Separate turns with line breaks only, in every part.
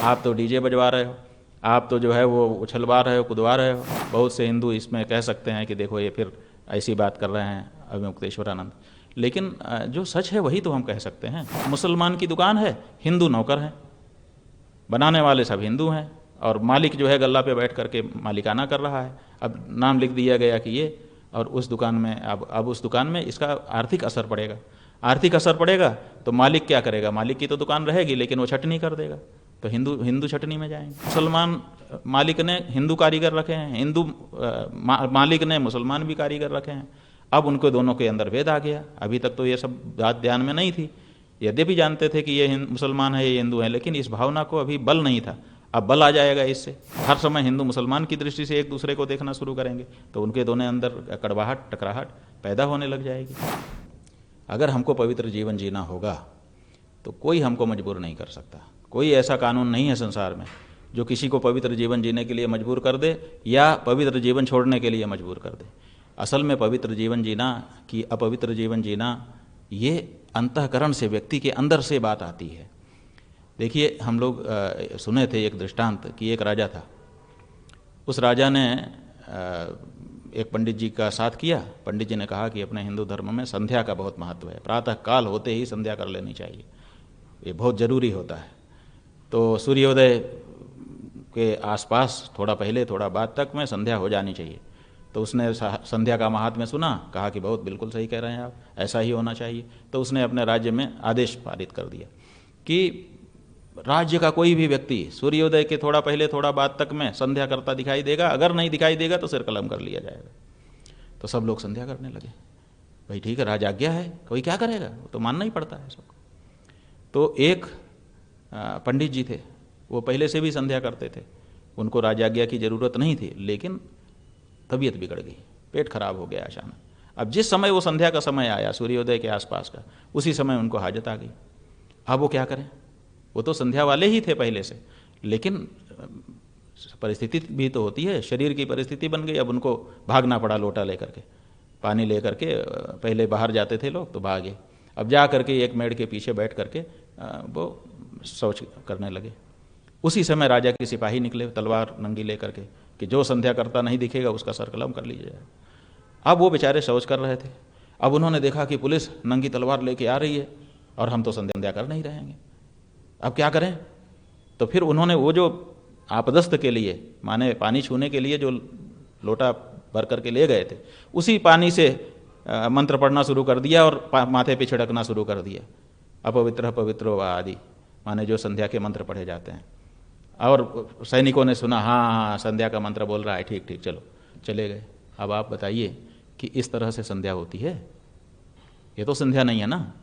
आप तो डीजे बजवा रहे हो, आप तो जो है वो उछलवा रहे हो, कूदवा रहे हो। बहुत से हिंदू इसमें कह सकते हैं कि देखो ये फिर ऐसी बात कर रहे हैं अविमुक्तेश्वरानंद, लेकिन जो सच है वही तो हम कह सकते हैं। मुसलमान की दुकान है, हिंदू नौकर हैं, बनाने वाले सब हिंदू हैं, और मालिक जो है गल्ला पे बैठ करके मालिकाना कर रहा है। अब नाम लिख दिया गया कि ये, और उस दुकान में अब उस दुकान में इसका आर्थिक असर पड़ेगा। आर्थिक असर पड़ेगा तो मालिक क्या करेगा? मालिक की तो दुकान रहेगी लेकिन वो छटनी कर देगा, तो हिंदू छटनी में जाएंगे। मुसलमान मालिक ने हिंदू कारीगर रखे हैं, हिंदू मालिक ने मुसलमान भी कारीगर रखे हैं। अब उनको दोनों के अंदर भेद आ गया। अभी तक तो ये सब बात ध्यान में नहीं थी, यद्यपि जानते थे कि ये मुसलमान है, ये हिंदू है, लेकिन इस भावना को अभी बल नहीं था। अब बल आ जाएगा इससे। हर समय हिंदू मुसलमान की दृष्टि से एक दूसरे को देखना शुरू करेंगे तो उनके दोनों अंदर कड़वाहट, टकराहट पैदा होने लग जाएगी। अगर हमको पवित्र जीवन जीना होगा तो कोई हमको मजबूर नहीं कर सकता। कोई ऐसा कानून नहीं है संसार में जो किसी को पवित्र जीवन जीने के लिए मजबूर कर दे या पवित्र जीवन छोड़ने के लिए मजबूर कर दे। असल में पवित्र जीवन जीना कि अपवित्र जीवन जीना, ये अंतःकरण से, व्यक्ति के अंदर से बात आती है। देखिए, हम लोग सुने थे एक दृष्टांत कि एक राजा था। उस राजा ने एक पंडित जी का साथ किया। पंडित जी ने कहा कि अपने हिंदू धर्म में संध्या का बहुत महत्व है, प्रातः काल होते ही संध्या कर लेनी चाहिए, ये बहुत ज़रूरी होता है। तो सूर्योदय के आसपास थोड़ा पहले थोड़ा बाद तक में संध्या हो जानी चाहिए। तो उसने संध्या का महात्म्य सुना, कहा कि बहुत बिल्कुल सही कह रहे हैं आप, ऐसा ही होना चाहिए। तो उसने अपने राज्य में आदेश पारित कर दिया कि राज्य का कोई भी व्यक्ति सूर्योदय के थोड़ा पहले थोड़ा बाद तक में संध्या करता दिखाई देगा, अगर नहीं दिखाई देगा तो सिर कलम कर लिया जाएगा। तो सब लोग संध्या करने लगे। भाई ठीक है, राज आज्ञा है, कोई क्या करेगा, वो तो मानना ही पड़ता है सबको। तो एक पंडित जी थे, वो पहले से भी संध्या करते थे, उनको राज आज्ञा की ज़रूरत नहीं थी, लेकिन तबीयत बिगड़ गई, पेट खराब हो गया अचानक। अब जिस समय वो संध्या का समय आया, सूर्योदय के आसपास का, उसी समय उनको हाजत आ गई। अब वो क्या करें? वो तो संध्या वाले ही थे पहले से, लेकिन परिस्थिति भी तो होती है, शरीर की परिस्थिति बन गई। अब उनको भागना पड़ा लोटा लेकर के, पानी लेकर के। पहले बाहर जाते थे लोग तो भागे, अब जा करके एक मेड़ के पीछे बैठ करके वो शौच करने लगे। उसी समय राजा के सिपाही निकले तलवार नंगी लेकर के कि जो संध्या करता नहीं दिखेगा उसका सर कलम कर लीजिए। अब वो बेचारे शौच कर रहे थे। अब उन्होंने देखा कि पुलिस नंगी तलवार लेके आ रही है और हम तो संध्या कर नहीं रहेंगे, अब क्या करें? तो फिर उन्होंने वो जो आपदस्थ के लिए, माने पानी छूने के लिए जो लोटा भर करके ले गए थे, उसी पानी से मंत्र पढ़ना शुरू कर दिया और माथे पे छिड़कना शुरू कर दिया। अपवित्र पवित्रो वा आदि, माने जो संध्या के मंत्र पढ़े जाते हैं। और सैनिकों ने सुना, हाँ हाँ संध्या का मंत्र बोल रहा है, ठीक ठीक, चलो, चले गए। अब आप बताइए कि इस तरह से संध्या होती है? ये तो संध्या नहीं है ना।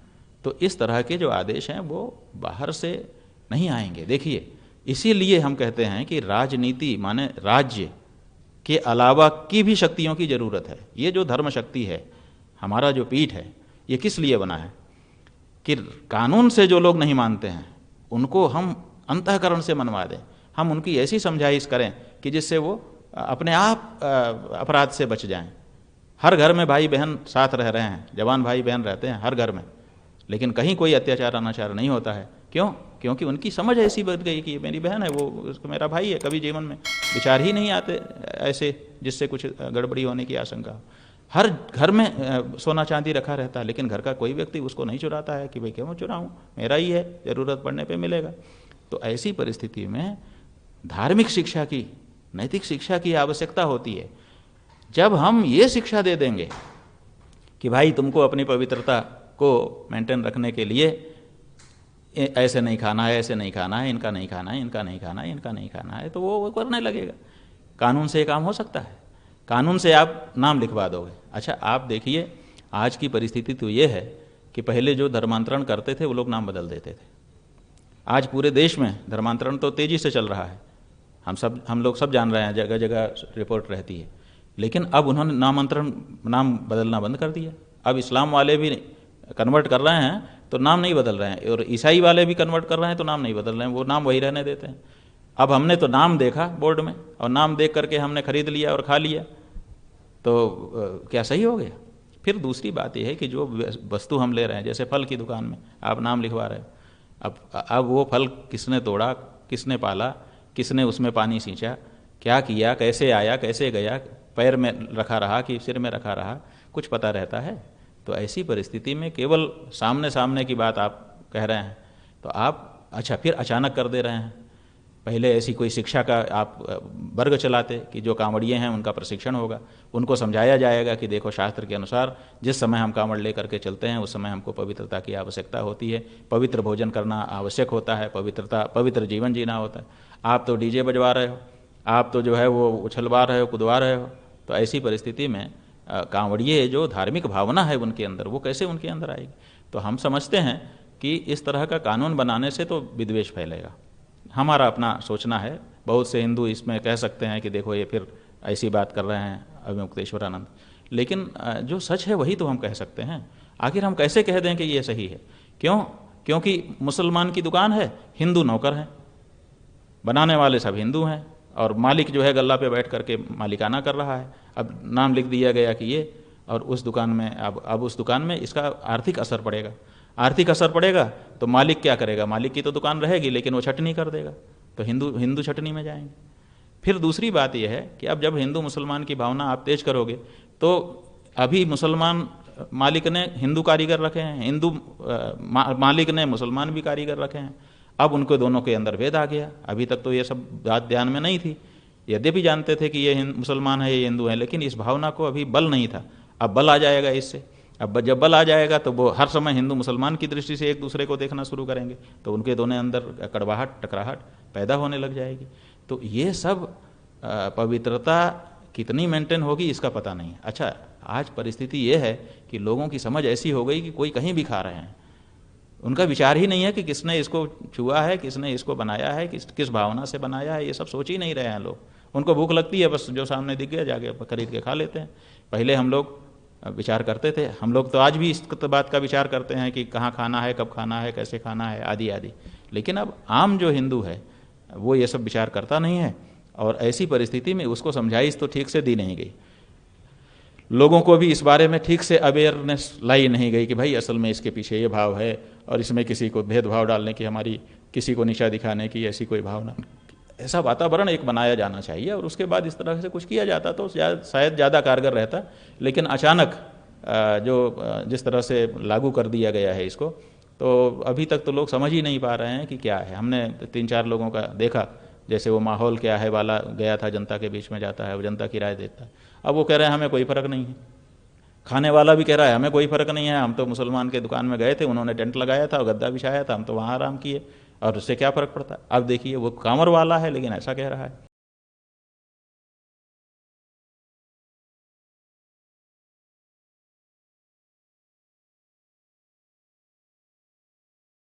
तो इस तरह के जो आदेश हैं वो बाहर से नहीं आएंगे। देखिए, इसीलिए हम कहते हैं कि राजनीति माने राज्य के अलावा की भी शक्तियों की ज़रूरत है। ये जो धर्म शक्ति है, हमारा जो पीठ है, ये किस लिए बना है कि कानून से जो लोग नहीं मानते हैं उनको हम अंतःकरण से मनवा दें। हम उनकी ऐसी समझाइश करें कि जिससे वो अपने आप अपराध से बच जाएं। हर घर में भाई बहन साथ रह रहे हैं, जवान भाई बहन रहते हैं हर घर में, लेकिन कहीं कोई अत्याचार अनाचार नहीं होता है। क्यों? क्योंकि उनकी समझ ऐसी बन गई कि ये मेरी बहन है, वो मेरा भाई है। कभी जीवन में विचार ही नहीं आते ऐसे जिससे कुछ गड़बड़ी होने की आशंका हो। हर घर में सोना चांदी रखा रहता है, लेकिन घर का कोई व्यक्ति उसको नहीं चुराता है कि भाई क्यों चुराऊं, मेरा ही है, ज़रूरत पड़ने पे मिलेगा। तो ऐसी परिस्थिति में धार्मिक शिक्षा की, नैतिक शिक्षा की आवश्यकता होती है। जब हम ये शिक्षा दे देंगे कि भाई तुमको अपनी पवित्रता को मेंटेन रखने के लिए ऐसे नहीं खाना है, ऐसे नहीं खाना है, इनका नहीं खाना है, इनका नहीं खाना है, इनका नहीं खाना है, तो वो करने लगेगा। कानून से ये काम हो सकता है? कानून से आप नाम लिखवा दोगे। अच्छा, आप देखिए आज की परिस्थिति तो ये है कि पहले जो धर्मांतरण करते थे वो लोग नाम बदल देते थे। आज पूरे देश में धर्मांतरण तो तेज़ी से चल रहा है, हम लोग सब जान रहे हैं, जगह जगह रिपोर्ट रहती है। लेकिन अब उन्होंने नाम बदलना बंद कर दिया। अब इस्लाम वाले भी कन्वर्ट कर रहे हैं तो नाम नहीं बदल रहे हैं, और ईसाई वाले भी कन्वर्ट कर रहे हैं तो नाम नहीं बदल रहे हैं, वो नाम वही रहने देते हैं। अब हमने तो नाम देखा बोर्ड में और नाम देख करके हमने खरीद लिया और खा लिया, तो क्या सही हो गया? फिर दूसरी बात यह है कि जो वस्तु हम ले रहे हैं, जैसे फल की दुकान में आप नाम लिखवा रहे हो, अब वो फल किसने तोड़ा, किसने पाला, किसने उसमें पानी सींचा, क्या किया, कैसे आया, कैसे गया, पैर में रखा रहा कि सिर में रखा रहा, कुछ पता रहता है? तो ऐसी परिस्थिति में केवल सामने सामने की बात आप कह रहे हैं तो आप अच्छा फिर अचानक कर दे रहे हैं। पहले ऐसी कोई शिक्षा का आप वर्ग चलाते कि जो कांवड़िए हैं उनका प्रशिक्षण होगा, उनको समझाया जाएगा कि देखो शास्त्र के अनुसार जिस समय हम कांवड़ लेकर के चलते हैं उस समय हमको पवित्रता की आवश्यकता होती है, पवित्र भोजन करना आवश्यक होता है, पवित्र जीवन जीना होता है। आप तो डीजे बजवा रहे हो, आप तो जो है वो उछलवा रहे हो, कूदवा रहे हो। तो ऐसी परिस्थिति में कांवड़िए जो धार्मिक भावना है उनके अंदर, वो कैसे उनके अंदर आएगी? तो हम समझते हैं कि इस तरह का कानून बनाने से तो विद्वेष फैलेगा। हमारा अपना सोचना है। बहुत से हिंदू इसमें कह सकते हैं कि देखो ये फिर ऐसी बात कर रहे हैं अविमुक्तेश्वरानंद, लेकिन जो सच है वही तो हम कह सकते हैं। आखिर हम कैसे कह दें कि ये सही है? क्यों? क्योंकि मुसलमान की दुकान है, हिंदू नौकर हैं, बनाने वाले सब हिंदू हैं और मालिक जो है गल्ला पे बैठ करके मालिकाना कर रहा है। अब नाम लिख दिया गया कि ये, और उस दुकान में अब उस दुकान में इसका आर्थिक असर पड़ेगा। आर्थिक असर पड़ेगा तो मालिक क्या करेगा? मालिक की तो दुकान रहेगी लेकिन वो छटनी कर देगा, तो हिंदू छटनी में जाएंगे। फिर दूसरी बात यह है कि अब जब हिंदू मुसलमान की भावना आप तेज करोगे तो अभी मुसलमान मालिक ने हिंदू कारीगर रखे हैं, हिंदू मालिक ने मुसलमान भी कारीगर रखे हैं। अब उनको दोनों के अंदर भेद आ गया। अभी तक तो ये सब बात ध्यान में नहीं थी, यद्यपि जानते थे कि ये मुसलमान है, ये हिंदू है, लेकिन इस भावना को अभी बल नहीं था। अब बल आ जाएगा इससे। अब जब बल आ जाएगा तो वो हर समय हिंदू मुसलमान की दृष्टि से एक दूसरे को देखना शुरू करेंगे, तो उनके दोनों अंदर कड़वाहट, टकराहट पैदा होने लग जाएगी। तो ये सब पवित्रता कितनी मेंटेन होगी इसका पता नहीं। अच्छा, आज परिस्थिति ये है कि लोगों की समझ ऐसी हो गई कि कोई कहीं भी खा रहे हैं, उनका विचार ही नहीं है कि किसने इसको छुआ है, किसने इसको बनाया है, किस भावना से बनाया है, ये सब सोच ही नहीं रहे हैं लोग। उनको भूख लगती है, बस जो सामने दिख गया जाके खरीद के खा लेते हैं। पहले हम लोग विचार करते थे, हम लोग तो आज भी इस बात का विचार करते हैं कि कहाँ खाना है, कब खाना है, कैसे खाना है, आदि आदि। लेकिन अब आम जो हिंदू है वो ये सब विचार करता नहीं है, और ऐसी परिस्थिति में उसको समझाइश तो ठीक से दी नहीं गई। लोगों को भी इस बारे में ठीक से अवेयरनेस लाई नहीं गई कि भाई असल में इसके पीछे ये भाव है, और इसमें किसी को भेदभाव डालने की, हमारी किसी को नीचा दिखाने की ऐसी कोई भावना। ऐसा वातावरण एक बनाया जाना चाहिए, और उसके बाद इस तरह से कुछ किया जाता तो शायद ज़्यादा कारगर रहता। लेकिन अचानक जिस तरह से लागू कर दिया गया है इसको, तो अभी तक तो लोग समझ ही नहीं पा रहे हैं कि क्या है। हमने 3-4 लोगों का देखा, जैसे वो माहौल क्या है वाला गया था, जनता के बीच में जाता है, वो जनता की राय देता है। अब वो कह रहे हैं हमें कोई फ़र्क नहीं है। खाने वाला भी कह रहा है हमें कोई फ़र्क नहीं है, हम तो मुसलमान के दुकान में गए थे, उन्होंने टेंट लगाया था और गद्दा बिछाया था, हम तो वहाँ आराम किए, और उससे क्या फ़र्क पड़ता है। अब देखिए वो कांवर वाला है लेकिन ऐसा कह रहा है।